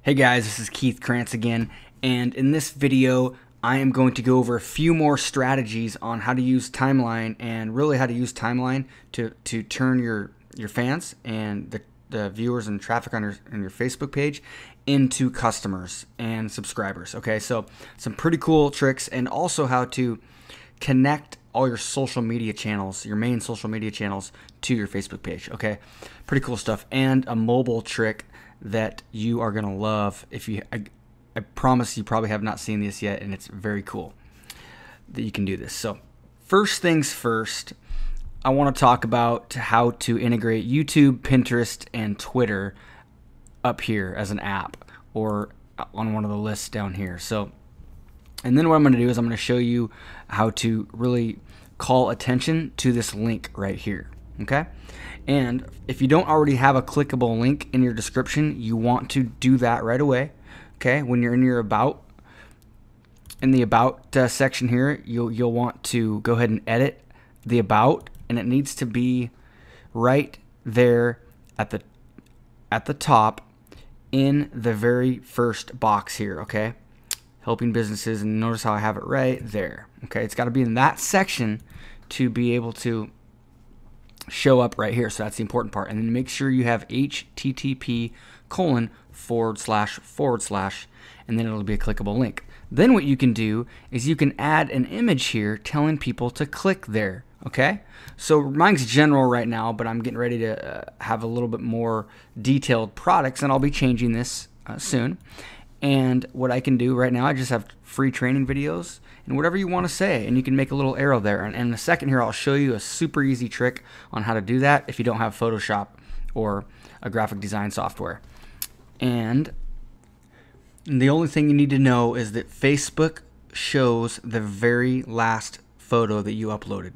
Hey guys, this is Keith Krantz again, and in this video I am going to go over a few more strategies on how to use timeline and really how to use timeline to turn your fans and the viewers and traffic on your Facebook page into customers and subscribers. Okay, so some pretty cool tricks, and also how to connect all your social media channels, your main social media channels, to your Facebook page. Okay, pretty cool stuff, and a mobile trick that you are gonna love. I promise you probably have not seen this yet, and it's very cool that you can do this. So first things first, I want to talk about how to integrate YouTube, Pinterest, and Twitter up here as an app or on one of the lists down here. So, and then what I'm going to do is I'm going to show you how to really call attention to this link right here. Okay, and if you don't already have a clickable link in your description, you want to do that right away. Okay, when you're in your about, in the about section here, you'll want to go ahead and edit the about, and it needs to be right there at the top in the very first box here. Okay, helping businesses, and notice how I have it right there. Okay, it's got to be in that section to be able to show up right here. So that's the important part. And then make sure you have http:// and then it'll be a clickable link. Then what you can do is you can add an image here telling people to click there. Okay, so mine's general right now, but I'm getting ready to have a little bit more detailed products, and I'll be changing this soon. And what I can do right now, I just have free training videos and whatever you want to say, and you can make a little arrow there. And in a second here, I'll show you a super easy trick on how to do that if you don't have Photoshop or a graphic design software. And the only thing you need to know is that Facebook shows the very last photo that you uploaded.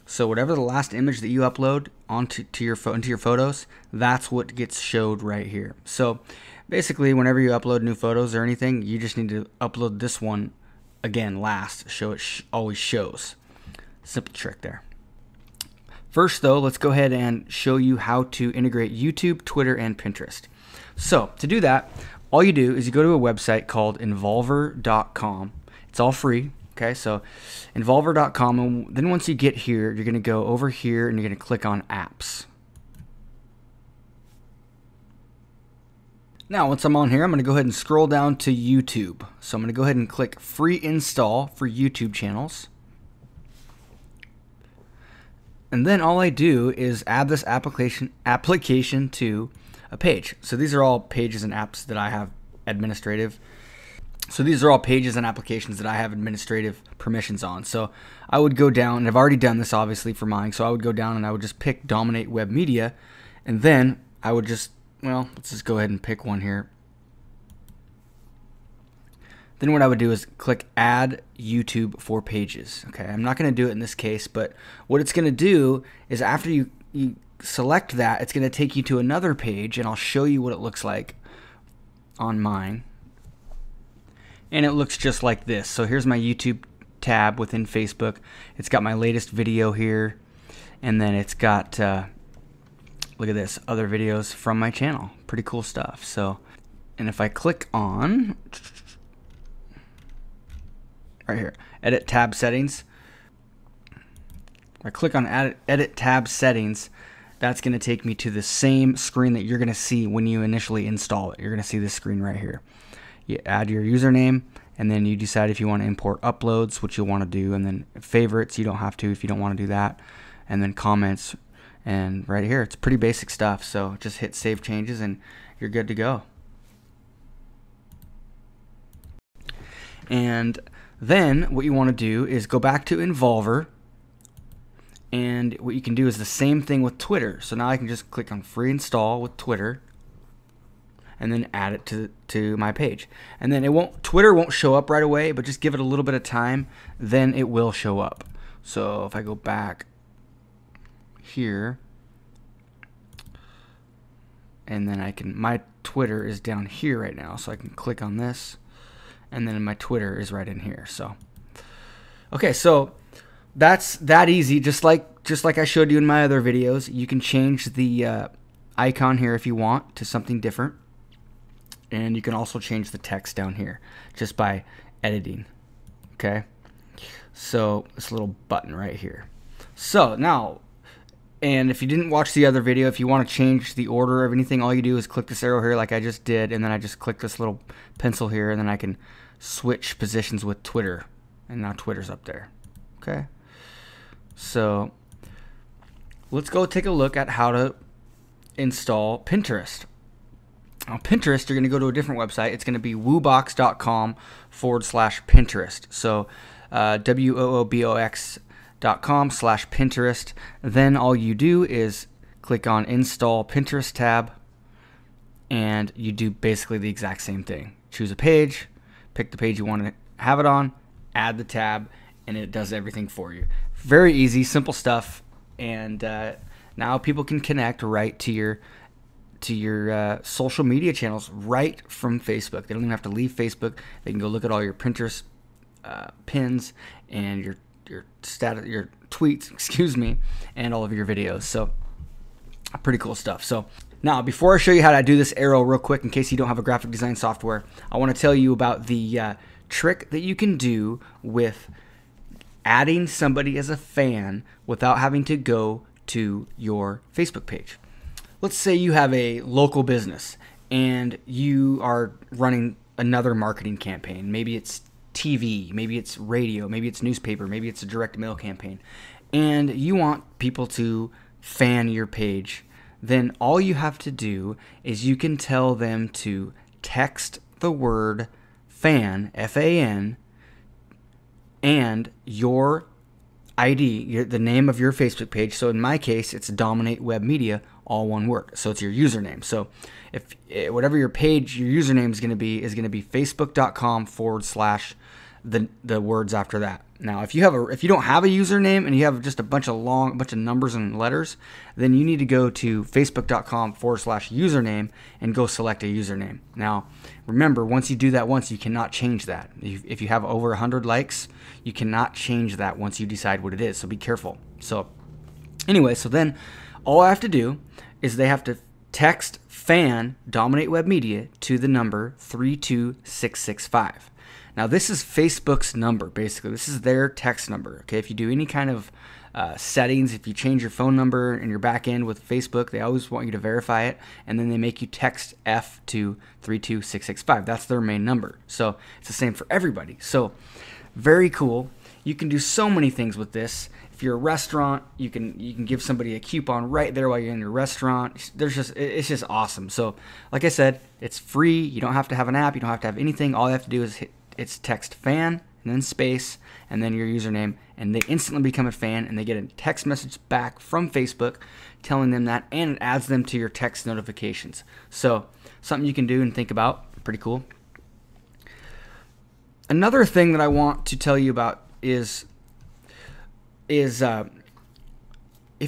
So whatever the last image that you upload into your photos, that's what gets showed right here. So basically, whenever you upload new photos or anything, you just need to upload this one again last, so it always shows. Simple trick there. First though, let's go ahead and show you how to integrate YouTube, Twitter, and Pinterest. So to do that, all you do is you go to a website called involver.com. It's all free. Okay, so involver.com, and then once you get here, you're going to go over here and you're going to click on apps. Now, once I'm on here, I'm going to go ahead and scroll down to YouTube. So I'm going to go ahead and click free install for YouTube channels. And then all I do is add this application to a page. So these are all pages and apps that I have administrative. So these are all pages and applications that I have administrative permissions on. So I would go down, and I've already done this obviously for mine. So I would go down and I would just pick Dominate Web Media, and then I would just, well, let's just go ahead and pick one here. Then what I would do is click Add YouTube for Pages. Okay, I'm not going to do it in this case, but what it's going to do is after you select that, it's going to take you to another page, and I'll show you what it looks like on mine. And it looks just like this. So here's my YouTube tab within Facebook. It's got my latest video here, and then it's got look at this, other videos from my channel. Pretty cool stuff. So, and if I click on right here, edit tab settings, I click on edit tab settings, that's going to take me to the same screen that you're going to see when you initially install it. You're going to see this screen right here. You add your username, and then you decide if you want to import uploads, which you'll want to do, and then favorites, you don't have to if you don't want to do that, and then comments. And right here, it's pretty basic stuff. So just hit save changes and you're good to go. And then what you want to do is go back to Involver, and what you can do is the same thing with Twitter. So now I can just click on free install with Twitter, and then add it to my page. And then Twitter won't show up right away, but just give it a little bit of time, then it will show up. So if I go back here, and then my Twitter is down here right now, so I can click on this, and then my Twitter is right in here. So okay, so that's that easy. Just like I showed you in my other videos, you can change the icon here if you want to something different. And you can also change the text down here just by editing. Okay, so this little button right here. So now, and if you didn't watch the other video, if you want to change the order of anything, all you do is click this arrow here like I just did, and then I just click this little pencil here, and then I can switch positions with Twitter, and now Twitter's up there. Okay, so let's go take a look at how to install Pinterest. On Pinterest, you're going to go to a different website. It's going to be woobox.com/Pinterest. So woobox.com/Pinterest. Then all you do is click on Install Pinterest tab, and you do basically the exact same thing. Choose a page, pick the page you want to have it on, add the tab, and it does everything for you. Very easy, simple stuff, and now people can connect right to your social media channels right from Facebook. They don't even have to leave Facebook. They can go look at all your Pinterest pins and your status, your tweets, excuse me, and all of your videos. So pretty cool stuff. So now, before I show you how to do this arrow real quick, in case you don't have a graphic design software, I want to tell you about the trick that you can do with adding somebody as a fan without having to go to your Facebook page. Let's say you have a local business and you are running another marketing campaign. Maybe it's TV, maybe it's radio, maybe it's newspaper, maybe it's a direct mail campaign, and you want people to fan your page. Then all you have to do is you can tell them to text the word fan, F-A-N, and your ID, the name of your Facebook page. So in my case, it's Dominate Web Media, all one word. So it's your username. So if whatever your page, your username is going to be facebook.com/ the words after that. Now, if you don't have a username and you have just a bunch of numbers and letters, then you need to go to facebook.com/username and go select a username. Now, remember, once you do that once, you cannot change that. If you have over 100 likes, you cannot change that once you decide what it is. So be careful. So anyway, so then all I have to do is they have to text fan Dominate Web Media to the number 32665. Now, this is Facebook's number, basically. This is their text number. Okay, if you do any kind of settings, if you change your phone number in your back end with Facebook, they always want you to verify it, and then they make you text F to 32665. That's their main number. So it's the same for everybody. So very cool. You can do so many things with this. If you're a restaurant, you can give somebody a coupon right there while you're in your restaurant. It's just awesome. So like I said, it's free. You don't have to have an app. You don't have to have anything. All you have to do is it's text fan and then space and then your username, and they instantly become a fan, and they get a text message back from Facebook telling them that, and it adds them to your text notifications. So something you can do and think about. Pretty cool. Another thing that I want to tell you about is if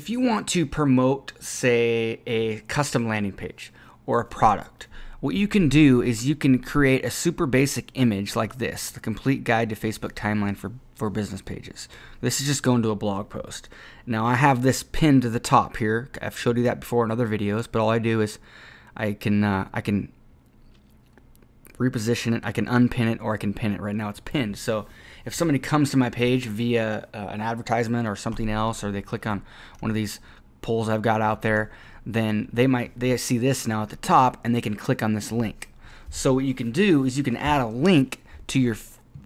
you want to promote, say, a custom landing page or a product, what you can do is you can create a super basic image like this, the complete guide to Facebook timeline for business pages. This is just going to a blog post. Now, I have this pinned to the top here. I've showed you that before in other videos, but all I do is I can reposition it, I can unpin it, or I can pin it. Right now it's pinned. So if somebody comes to my page via an advertisement or something else, or they click on one of these polls I've got out there, then they see this now at the top, and they can click on this link. So what you can do is you can add a link to your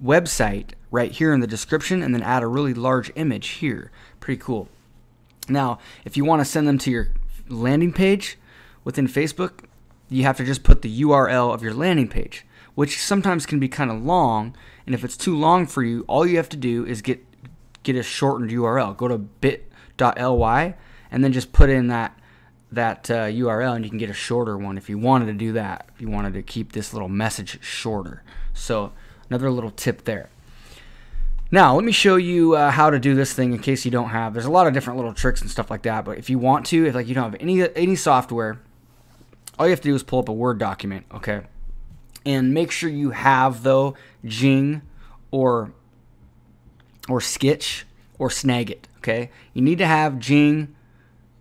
website right here in the description, and then add a really large image here. Pretty cool. Now, if you want to send them to your landing page within Facebook, you have to just put the URL of your landing page, which sometimes can be kind of long. And if it's too long for you, all you have to do is get a shortened URL. Go to bit.ly and then just put in that URL, and you can get a shorter one if you wanted to do that, if you wanted to keep this little message shorter. So another little tip there. Now, let me show you how to do this thing in case you don't have. There's a lot of different little tricks and stuff like that, but if you want to, if like you don't have any software, all you have to do is pull up a Word document, okay? And make sure you have, though, Jing or Sketch or Snagit, okay? You need to have Jing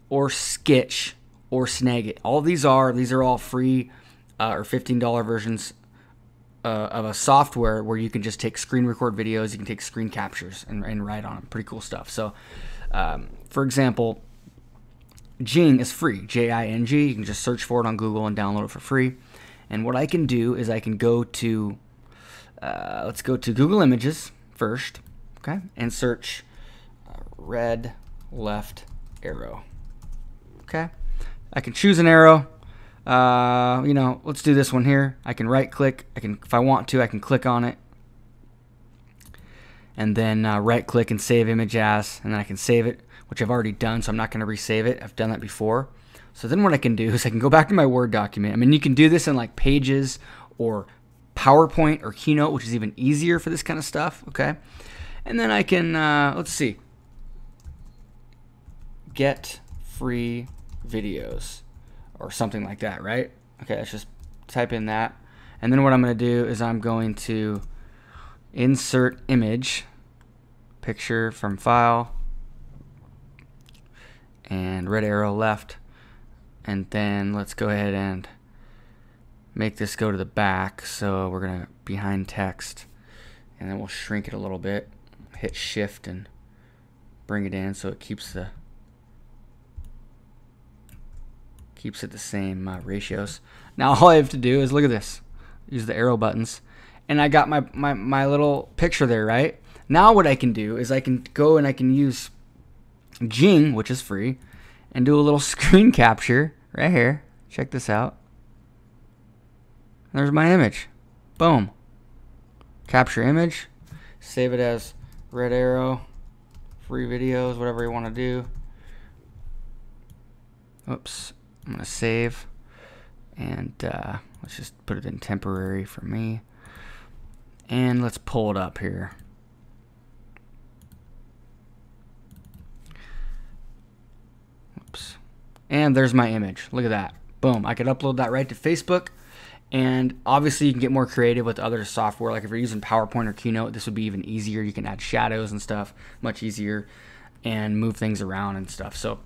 or Sketch or Snagit. All these are all free or $15 versions of a software where you can just take screen record videos, you can take screen captures and write on them. Pretty cool stuff. So, for example, Jing is free, Jing. You can just search for it on Google and download it for free. And what I can do is I can go to, let's go to Google Images first, okay, and search red left arrow. Okay, I can choose an arrow. You know, let's do this one here. I can right click. I can, if I want to, I can click on it, and then right click and save image as, and then I can save it, which I've already done, so I'm not going to resave it. I've done that before. So then what I can do is I can go back to my Word document. I mean, you can do this in like Pages or PowerPoint or Keynote, which is even easier for this kind of stuff, okay? And then I can, let's see, get free videos or something like that, right? Okay, let's just type in that. And then what I'm going to do is I'm going to insert image, picture from file, and red arrow left. And then let's go ahead and make this go to the back. So we're going to behind text, and then we'll shrink it a little bit. Hit shift and bring it in so it keeps it the same ratios. Now all I have to do is look at this. Use the arrow buttons, and I got my little picture there, right? Now what I can do is I can go and I can use Jing, which is free, and do a little screen capture right here. Check this out. There's my image. Boom. Capture image. Save it as red arrow, free videos, whatever you want to do. Oops. I'm going to save. And let's just put it in temporary for me. And let's pull it up here. Oops. And there's my image. Look at that. Boom. I could upload that right to Facebook. And obviously you can get more creative with other software. Like if you're using PowerPoint or Keynote, this would be even easier. You can add shadows and stuff much easier and move things around and stuff. So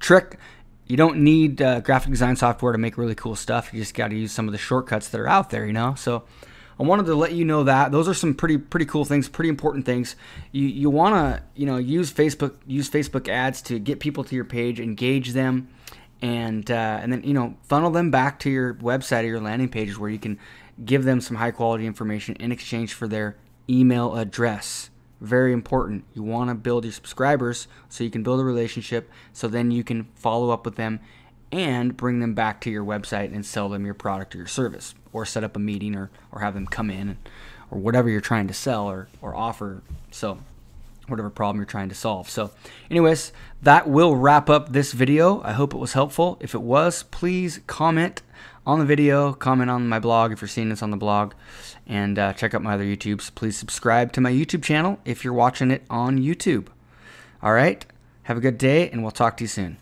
trick, you don't need graphic design software to make really cool stuff. You just got to use some of the shortcuts that are out there, you know. So I wanted to let you know that those are some pretty cool things, pretty important things. You want to, you know, use Facebook ads to get people to your page, engage them, and then, you know, funnel them back to your website or your landing pages where you can give them some high quality information in exchange for their email address. Very important. You want to build your subscribers so you can build a relationship, so then you can follow up with them and bring them back to your website and sell them your product or your service, or set up a meeting, or have them come in, or whatever you're trying to sell or offer. So whatever problem you're trying to solve. So anyways, that will wrap up this video. I hope it was helpful. If it was, please comment on the video, comment on my blog if you're seeing this on the blog, and check out my other YouTubes. Please subscribe to my YouTube channel if you're watching it on YouTube. All right, have a good day, and we'll talk to you soon.